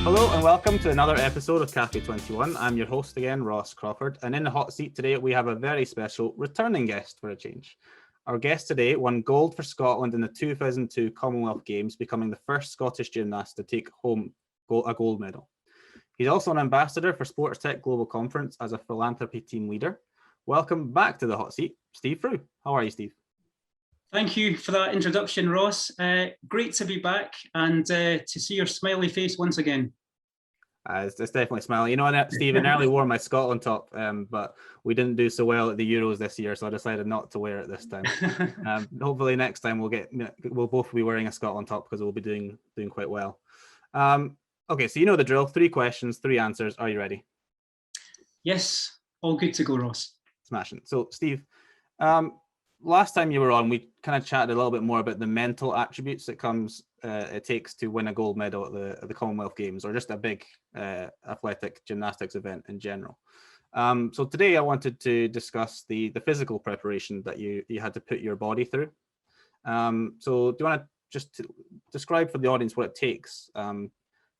Hello and welcome to another episode of Café 21. I'm your host again, Ross Crawford, and in the hot seat today we have a very special returning guest for a change. Our guest today won gold for Scotland in the 2002 Commonwealth Games, becoming the first Scottish gymnast to take home a gold medal. He's also an ambassador for SportsTech Global Conference as a philanthropy team leader. Welcome back to the hot seat, Steve Frew. How are you, Steve? Thank you for that introduction, Ross. Great to be back and to see your smiley face once again. It's definitely smiling. You know, Steve, I nearly wore my Scotland top, but we didn't do so well at the Euros this year, so I decided not to wear it this time. Hopefully next time we'll both be wearing a Scotland top because we'll be doing quite well. Okay, so you know the drill. 3 questions, 3 answers. Are you ready? Yes, all good to go, Ross. Smashing. So, Steve, last time you were on, we kind of chatted a little bit more about the mental attributes it takes to win a gold medal at the Commonwealth Games, or just a big athletic gymnastics event in general. So today I wanted to discuss the physical preparation that you had to put your body through. So do you want to just describe for the audience what it takes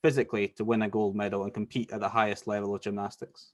physically to win a gold medal and compete at the highest level of gymnastics?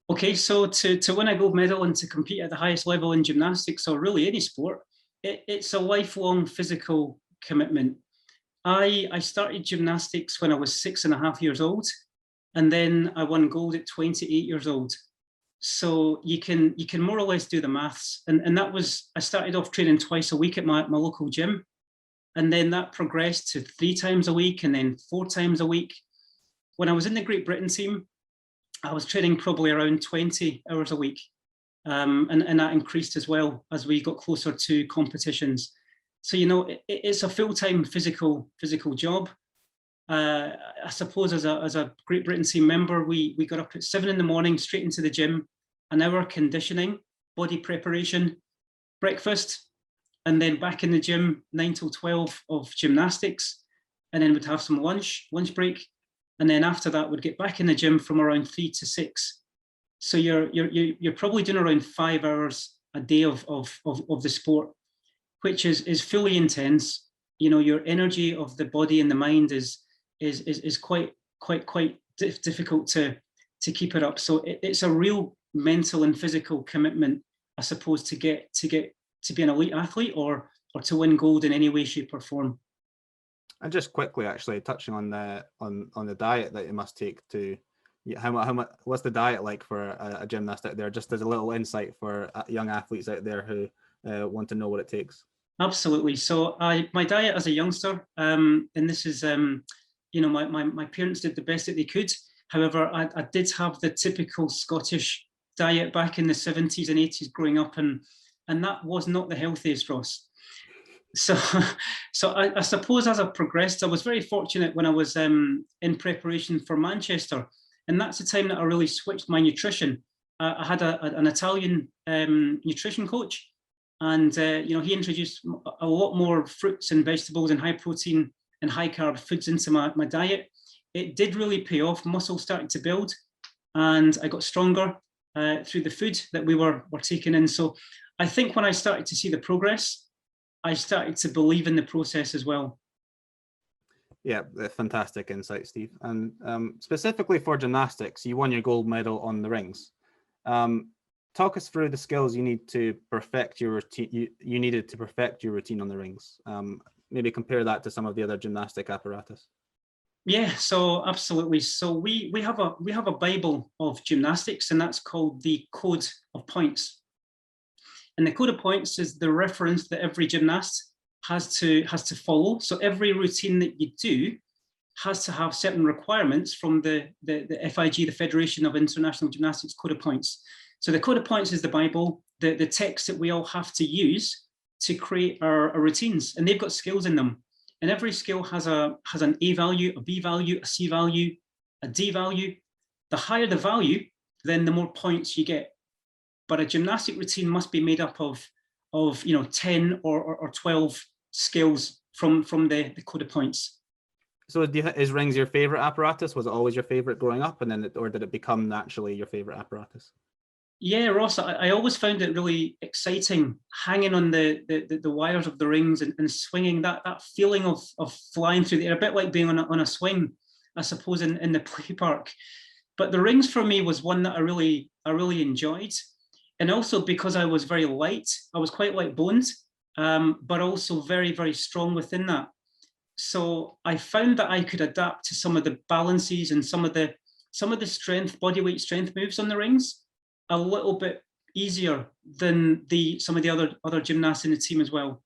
Okay, so to win a gold medal and to compete at the highest level in gymnastics, or really any sport, it's a lifelong physical commitment. I started gymnastics when I was 6.5 years old, and then I won gold at 28 years old. So you can more or less do the maths. And that was, I started off training twice a week at my local gym. And then that progressed to 3 times a week and then 4 times a week. When I was in the Great Britain team, I was training probably around 20 hours a week. And that increased as well as we got closer to competitions. So, you know, it's a full-time physical job. I suppose as a Great Britain team member, we got up at 7 in the morning, straight into the gym, an hour conditioning, body preparation, breakfast, and then back in the gym, 9 till 12 of gymnastics, and then we'd have some lunch break. And then after that, we'd get back in the gym from around 3 to 6. So you're probably doing around 5 hours a day of the sport, which is fully intense. You know, your energy of the body and the mind is quite difficult to keep it up. So it's a real mental and physical commitment, I suppose, to be an elite athlete or to win gold in any way, shape, or form. And just quickly, actually, touching on the diet that you must take to how much what's the diet like for a gymnast out there? Just as a little insight for young athletes out there who want to know what it takes. Absolutely. So my diet as a youngster, and this is you know, my parents did the best that they could. However, I did have the typical Scottish diet back in the 70s and 80s growing up, and that was not the healthiest, Ross. So I suppose as I progressed, I was very fortunate when I was in preparation for Manchester, and that's the time that I really switched my nutrition. I had an Italian nutrition coach, and you know, he introduced a lot more fruits and vegetables and high protein and high carb foods into my diet. It did really pay off. Muscle started to build, and I got stronger through the food that we were taking in. So I think when I started to see the progress, I started to believe in the process as well. Yeah, fantastic insight, Steve. And specifically for gymnastics, you won your gold medal on the rings. Talk us through the skills you need to perfect your routine. You needed to perfect your routine on the rings. Maybe compare that to some of the other gymnastic apparatus. Yeah, so absolutely. So we have a Bible of gymnastics, and that's called the Code of Points. And the Code of Points is the reference that every gymnast has to follow. So every routine that you do has to have certain requirements from the FIG, the Federation of International Gymnastics Code of Points. So the Code of Points is the Bible, the text that we all have to use to create our routines, and they've got skills in them. And every skill has an A value, a B value, a C value, a D value. The higher the value, then the more points you get. But a gymnastic routine must be made up of 10 or 12 skills from the Code of Points. So is rings your favorite apparatus? Was it always your favorite growing up, and then or did it become naturally your favorite apparatus? Yeah, Ross, I always found it really exciting, hanging on the wires of the rings and swinging, that feeling of flying through the air, a bit like being on a swing. I suppose, in the play park. But the rings for me was one that I really enjoyed. And also because I was very light, I was quite light boned, but also very, very strong within that. So I found that I could adapt to some of the balances and some of the strength, body weight strength moves on the rings a little bit easier than some of the other gymnasts in the team as well.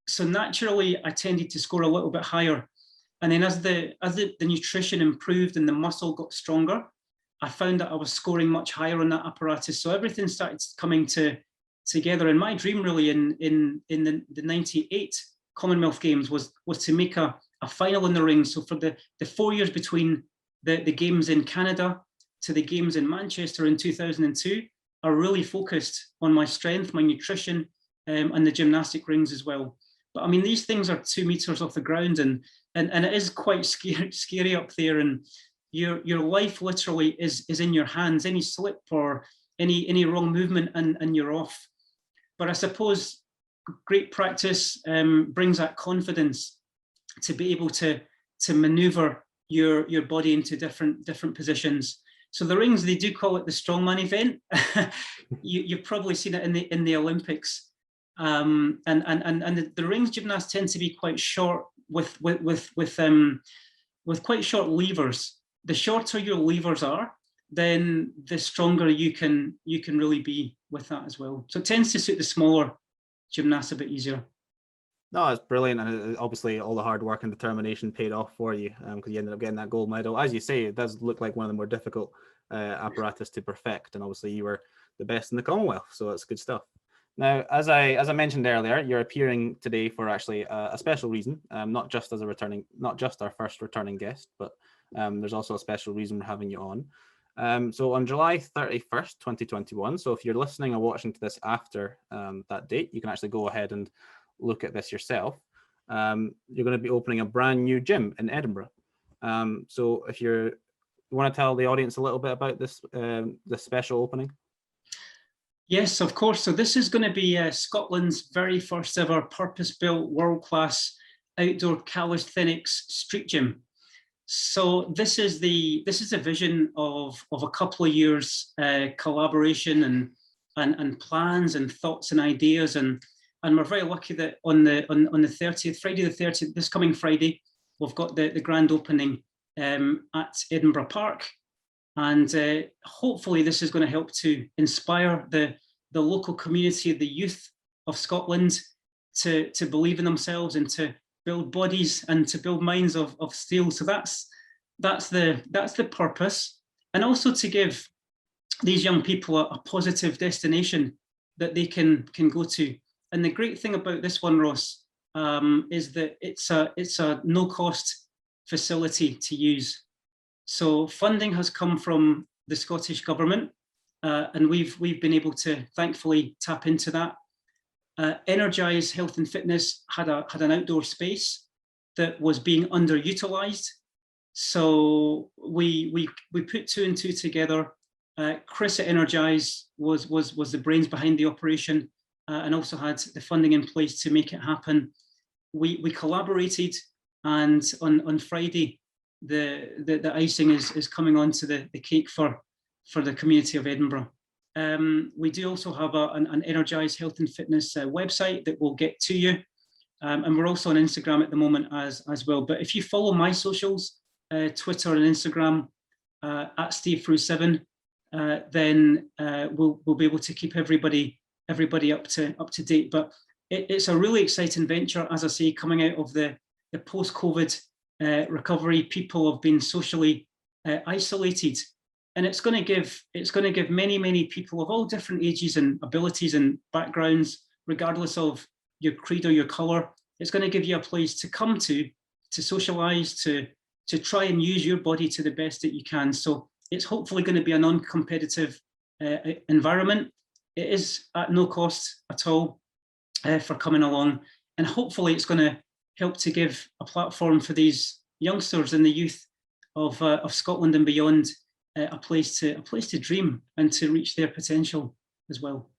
So naturally, I tended to score a little bit higher. And then as the nutrition improved and the muscle got stronger, I found that I was scoring much higher on that apparatus. So everything started coming together. And my dream really in the 98 Commonwealth Games was to make a final in the ring. So for the 4 years between the games in Canada to the games in Manchester in 2002, I really focused on my strength, my nutrition, and the gymnastic rings as well. But I mean, these things are 2 meters off the ground, and it is quite scary up there. And your life literally is in your hands. Any slip or any wrong movement, and you're off. But I suppose great practice brings that confidence to be able to maneuver your body into different positions. So the rings, they do call it the strongman event. You've probably seen it in the Olympics. And the rings gymnasts tend to be quite short with quite short levers. The shorter your levers are, then the stronger you can really be with that as well. So it tends to suit the smaller gymnasts a bit easier. No, it's brilliant, and obviously all the hard work and determination paid off for you, because you ended up getting that gold medal. As you say, it does look like one of the more difficult apparatus to perfect, and obviously you were the best in the Commonwealth, so that's good stuff. Now, as I mentioned earlier, you're appearing today for actually a special reason, not just our first returning guest, but there's also a special reason we're having you on. So on July 31st, 2021, so if you're listening or watching to this after that date, you can actually go ahead and look at this yourself. You're going to be opening a brand new gym in Edinburgh. So if you want to tell the audience a little bit about this special opening. Yes, of course. So this is going to be Scotland's very first ever purpose-built, world-class outdoor calisthenics street gym. So this is the vision of a couple of years collaboration and plans and thoughts and ideas, and we're very lucky that on the 30th, Friday the 30th, this coming Friday, we've got the grand opening at Edinburgh Park. And hopefully this is going to help to inspire the local community, the youth of Scotland, to believe in themselves and to build bodies and to build minds of steel. So that's the purpose, and also to give these young people a positive destination that they can go to. And the great thing about this one, Ross, is that it's a no-cost facility to use. So funding has come from the Scottish Government, and we've been able to thankfully tap into that. Energize Health and Fitness had an outdoor space that was being underutilized. So we put 2 and 2 together. Chris at Energize was the brains behind the operation, and also had the funding in place to make it happen. We collaborated, and on Friday, the icing is coming onto the cake for the community of Edinburgh. We do also have an Energize Health and Fitness website that we'll get to you, and we're also on Instagram at the moment as well. But if you follow my socials, Twitter and Instagram at SteveFrew7, then we'll be able to keep everybody up to date. But it's a really exciting venture, as I say, coming out of the post-COVID recovery. People have been socially isolated, and it's going to give many people of all different ages and abilities and backgrounds, regardless of your creed or your color. It's going to give you a place to come to socialize, to try and use your body to the best that you can. So it's hopefully going to be a non-competitive environment. It is at no cost at all for coming along, and hopefully it's going to help to give a platform for these youngsters and the youth of Scotland and beyond, a place to dream and to reach their potential as well.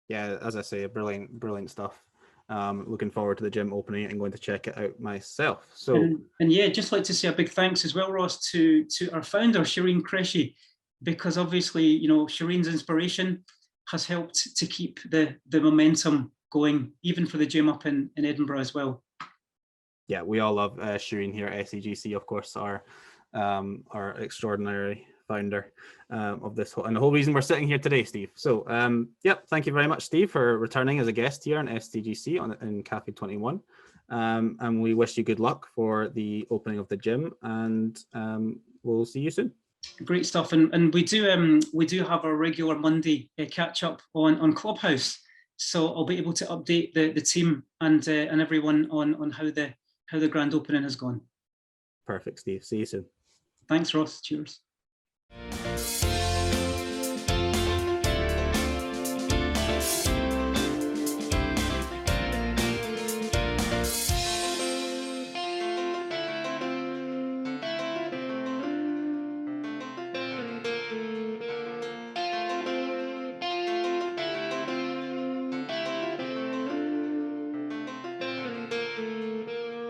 Yeah, as I say, brilliant stuff. Looking forward to the gym opening and going to check it out myself. So, and yeah, just like to say a big thanks as well, Ross, to our founder, Shireen Qureshi, because obviously, you know, Shireen's inspiration has helped to keep the momentum going, even for the gym up in Edinburgh as well. Yeah, we all love Shireen here at STGC, of course, our extraordinary founder of this whole, and the whole reason we're sitting here today, Steve. So, yep, thank you very much, Steve, for returning as a guest here on STGC in Café 21. And we wish you good luck for the opening of the gym, and we'll see you soon. Great stuff, and we do have our regular Monday catch up on Clubhouse, so I'll be able to update the team and everyone on how the grand opening has gone. Perfect, Steve. See you soon. Thanks, Ross. Cheers.